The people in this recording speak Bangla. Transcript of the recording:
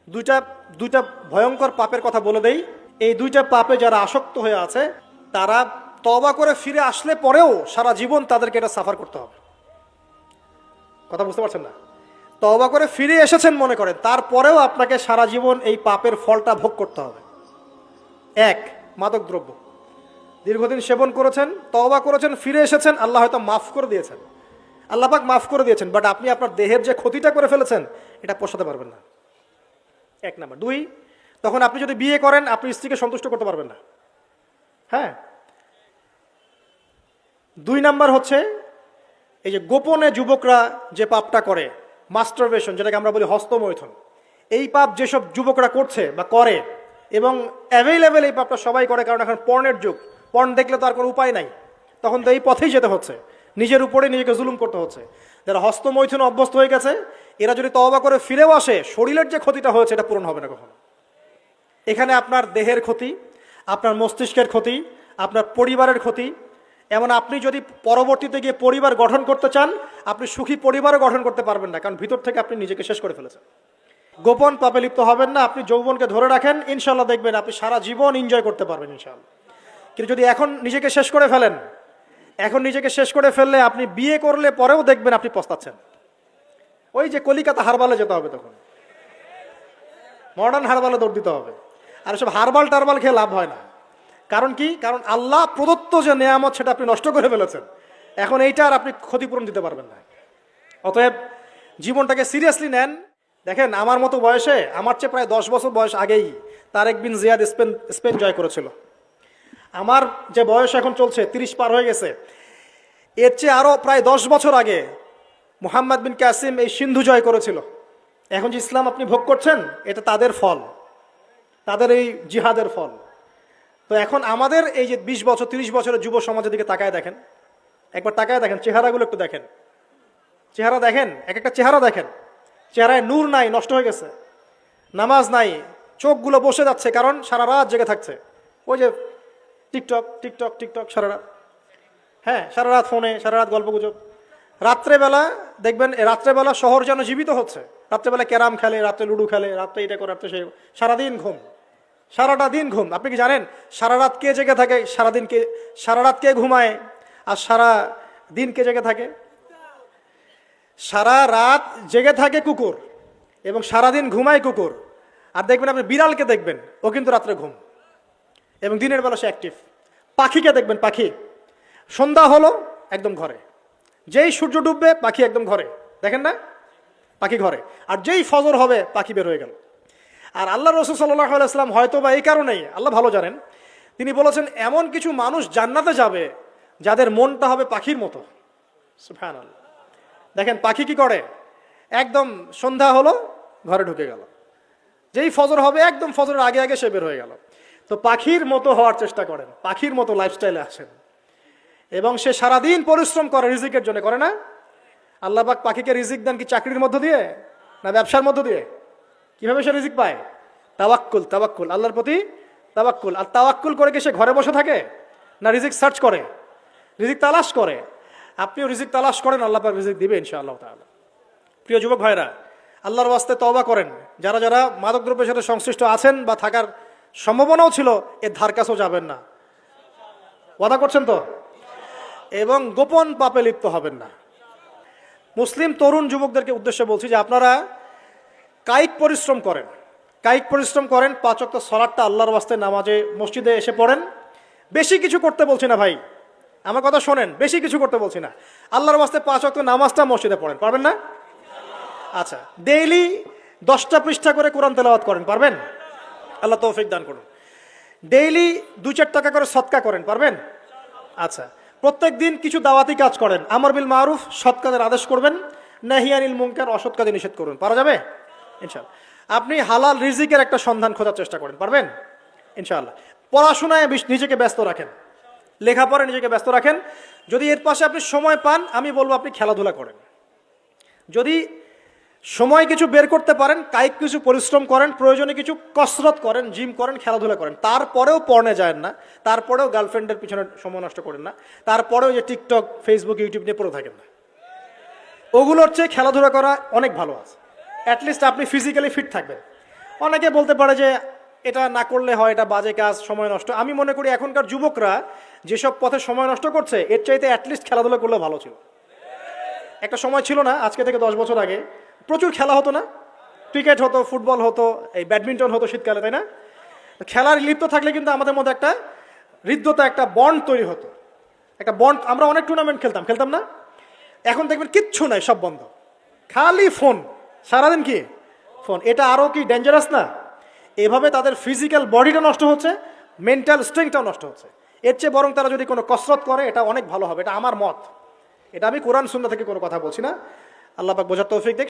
দুইটা দুইটা ভয়ঙ্কর পাপের কথা বলে দেই। এই দুইটা পাপে যারা আসক্ত হয়ে আছে তারা তওবা করে ফিরে আসলে পরেও সারা জীবন তাদেরকে এটা সাফার করতে হবে। কথা বুঝতে পারছেন না? তওবা করে ফিরে এসেছেন মনে করেন, তারপরেও আপনাকে সারা জীবন এই পাপের ফলটা ভোগ করতে হবে। এক, মাদকদ্রব্য দীর্ঘদিন সেবন করেছেন, তওবা করেছেন, ফিরে এসেছেন, আল্লাহ হয়তো মাফ করে দিয়েছেন, আল্লাহ পাক মাফ করে দিয়েছেন, বাট আপনি আপনার দেহের যে ক্ষতিটা করে ফেলেছেন এটা পোষাতে পারবেন না। এক নাম্বার। দুই, তখন আপনি যদি বিয়ে করেন আপনি স্ত্রীকে সন্তুষ্ট করতে পারবেন না। হ্যাঁ। দুই নাম্বার হচ্ছে এই যে গোপনে যুবকরা যে পাপটা করে, মাস্টারবেশন, যেটাকে আমরা বলি হস্তমৈথুন, এই পাপ যেসব যুবকরা করছে বা করে, এবং অ্যাভেলেবেল এই পাপটা সবাই করে, কারণ এখন পর্নের যুগ, পর্ন দেখলে তো আর কোনো উপায় নাই, তখন তো এই পথেই যেতে হচ্ছে, নিজের উপরে নিজেকে জুলুম করতে হচ্ছে। যারা হস্তমৈথুন অভ্যস্ত হয়ে গেছে এরা যদি তওবা করে ফিরেও আসে, শরীরের যে ক্ষতিটা হয়েছে এটা পূরণ হবে না কখনো। এখানে আপনার দেহের ক্ষতি, আপনার মস্তিষ্কের ক্ষতি, আপনার পরিবারের ক্ষতি, এমন আপনি যদি পরবর্তীতে গিয়ে পরিবার গঠন করতে চান আপনি সুখী পরিবারও গঠন করতে পারবেন না, কারণ ভিতর থেকে আপনি নিজেকে শেষ করে ফেলেছেন। গোপন পাপে লিপ্ত হবেন না। আপনি যৌবনকে ধরে রাখেন, ইনশাল্লাহ দেখবেন আপনি সারা জীবন এনজয় করতে পারবেন ইনশাল্লাহ। কিন্তু যদি এখন নিজেকে শেষ করে ফেলেন, এখন নিজেকে শেষ করে ফেললে আপনি বিয়ে করলে পরেও দেখবেন আপনি পস্তাচ্ছেন। ওই যে কলিকাতা হারবালে যেতে হবে, তখন মডার্ন হারবালে দৌড় দিতে হবে। আর সব হারবাল টারবাল খেয়ে লাভ হয় না। কারণ কি? কারণ আল্লাহ প্রদত্ত যে নেয়ামত সেটা আপনি নষ্ট করে ফেলেছেন, এখন এইটা আর আপনি ক্ষতিপূরণ দিতে পারবেন না। অতএব জীবনটাকে সিরিয়াসলি নেন। দেখেন, আমার মতো বয়সে, আমার চেয়ে প্রায় 10 বছর বয়স আগেই তারেক বিন জিয়াদ স্পেন জয় করেছিল। আমার যে বয়স এখন চলছে 30 পার হয়ে গেছে, এর চেয়ে আরও প্রায় 10 বছর আগে মুহাম্মদ বিন কাসিম এই সিন্ধু জয় করেছিল। এখন যে ইসলাম আপনি ভোগ করছেন এটা তাদের ফল, তাদের এই জিহাদের ফল। তো এখন আমাদের এই যে 20 বছর 30 বছরের যুব সমাজের দিকে তাকায় দেখেন, একবার তাকায় দেখেন, চেহারাগুলো একটু দেখেন, চেহারা দেখেন, এক একটা চেহারা দেখেন, চেহারায় নূর নাই, নষ্ট হয়ে গেছে, নামাজ নাই, চোখগুলো বসে যাচ্ছে, কারণ সারা রাত জেগে থাকছে। ওই যে টিকটক টিকটক টিকটক সারা রাত, হ্যাঁ সারা রাত ফোনে, সারা রাত গল্পগুজব। রাত্রেবেলা দেখবেন, রাত্রেবেলা শহর যেন জীবিত হচ্ছে, রাত্রেবেলা ক্যারাম খেলে, রাত্রে লুডু খেলে, রাত্রে এটা করে, রাত্রে সে, সারাদিন ঘুম, সারাটা দিন ঘুম। আপনি কি জানেন সারা রাত কে জেগে থাকে? সারাদিন কে, সারা রাত কে ঘুমায় আর সারা দিন কে জেগে থাকে? সারা রাত জেগে থাকে কুকুর এবং সারাদিন ঘুমায় কুকুর। আর দেখবেন আপনি বিড়ালকে দেখবেন, ও কিন্তু রাত্রে ঘুম এবং দিনের বেলা সে অ্যাক্টিভ। পাখিকে দেখবেন, পাখি সন্ধ্যা হলো একদম ঘরে, যেই সূর্য ডুববে পাখি একদম ঘরে, দেখেন না? পাখি ঘরে। আর যেই ফজর হবে পাখি বের হয়ে গেল। আর আল্লাহ রাসূল সাল্লাল্লাহু আলাইহি ওয়াসাল্লাম হয়তো বা এই কারণেই, আল্লাহ ভালো জানেন, তিনি বলেছেন এমন কিছু মানুষ জান্নাতে যাবে যাদের মনটা হবে পাখির মতো। সুবহানাল্লাহ। দেখেন পাখি কি করে, একদম সন্ধ্যা হলো ঘরে ঢুকে গেল, যেই ফজর হবে একদম ফজরের আগে আগে সে বের হয়ে গেল। তো পাখির মতো হওয়ার চেষ্টা করেন, পাখির মতো লাইফস্টাইলে আসেন, এবং সে সারাদিন পরিশ্রম করে রিজিকের জন্য, করে না? আল্লাহ পাক পাখিকে রিজিক দেন কি চাকরির মধ্য দিয়ে না ব্যবসার মধ্য দিয়ে? কিভাবে সে রিজিক পায়? তাওয়াক্কুল, তাওয়াক্কুল, আল্লাহর প্রতি তাওয়াক্কুল। আর তাওয়াক্কুল করে কি সে ঘরে বসে থাকে না রিজিক সার্চ করে, রিজিক তালাশ করে? আপনিও রিজিক তালাশ করেন, আল্লাহ পাক রিজিক দিবে ইনশাআল্লাহ তাআলা। প্রিয় যুবক ভাইরা, আল্লাহর ওয়াস্তে তওবা করেন। যারা যারা মাদকদ্রব্যের সাথে সংশ্লিষ্ট আছেন বা থাকার সম্ভাবনাও ছিল, এর ধার কাছেও যাবেন না। ওয়াদা করছেন তো? এবং গোপন পাপে লিপ্ত হবেন না। মুসলিম তরুণ যুবকদেরকে উদ্দেশ্যে বলছি যে আপনারা কায়িক পরিশ্রম করেন, কায়িক পরিশ্রম করেন, 5 ওয়াক্ত সালাতটা আল্লাহর ওয়াস্তে নামাজে মসজিদে এসে পড়েন। বেশি কিছু করতে বলছি না ভাই, আমার কথা শোনেন, বেশি কিছু করতে বলছি না। আল্লাহর ওয়াস্তে 5 ওয়াক্ত নামাজটা মসজিদে পড়েন, পারবেন না? আচ্ছা, ডেইলি 10টা পৃষ্ঠা করে কোরআন তেলাওয়াত করেন, পারবেন? আল্লাহ তৌফিক দান করুন। ডেইলি 2-4 টাকা করে সদকা করেন, পারবেন? আচ্ছা, প্রত্যেক দিন কিছু দাওয়াতি কাজ করেন, আমর বিল মারুফ, সৎ কাজের আদেশ করবেন, নাহি আনিল মুনকার, অসৎ কাজে নিষেধ করবেন। পারা যাবে ইনশাআল্লাহ। আপনি হালাল রিজিকের একটা সন্ধান খোঁজার চেষ্টা করেন, পারবেন ইনশাআল্লাহ। পড়াশোনায় নিজেকে ব্যস্ত রাখেন, লেখাপড়ায় নিজেকে ব্যস্ত রাখেন। যদি এর পাশে আপনি সময় পান, আমি বলবো আপনি খেলাধুলা করেন। যদি সময় কিছু বের করতে পারেন, কায়িক কিছু পরিশ্রম করেন, প্রয়োজনে কিছু কসরত করেন, জিম করেন, খেলাধুলা করেন, তারপরেও পর্নে যায় না, তারপরেও গার্লফ্রেন্ডের পিছনে সময় নষ্ট করেন না, তারপরেও যে টিকটক, ফেসবুক, ইউটিউব নিয়ে পড়ে থাকেন না। ওগুলোর চেয়ে খেলাধুলা করা অনেক ভালো আছে। অ্যাটলিস্ট আপনি ফিজিক্যালি ফিট থাকবেন। অনেকে বলতে পারে যে এটা না করলে হয়, এটা বাজে কাজ, সময় নষ্ট। আমি মনে করি এখনকার যুবকরা যেসব পথে সময় নষ্ট করছে এর চাইতে অ্যাটলিস্ট খেলাধুলা করলে ভালো ছিল। একটা সময় ছিল না, আজকে থেকে 10 বছর আগে প্রচুর খেলা হতো না? ক্রিকেট হতো, ফুটবল হতো, এই ব্যাডমিন্টন হতো শীতকালে, তাই না? খেলার লিপ্ত থাকলে কিন্তু আমাদের মধ্যে একটা হৃদ্যতা, একটা বন্ড তৈরি হতো, একটা বন্ড। আমরা অনেক টুর্নামেন্ট খেলতাম না? এখন দেখবেন কিচ্ছু নাই, সব বন্ধ, খালি ফোন, সারাদিন কি ফোন। এটা আরও কি ডেঞ্জারাস না? এভাবে তাদের ফিজিক্যাল বডিটা নষ্ট হচ্ছে, মেন্টাল স্ট্রেংথটাও নষ্ট হচ্ছে। এর চেয়ে বরং তারা যদি কোনো কসরত করে এটা অনেক ভালো হবে, এটা আমার মত। এটা আমি কোরআন সুন্নাহ থেকে কোনো কথা বলছি না। আল্লাহ পাক বোঝার তৌফিক দেখ।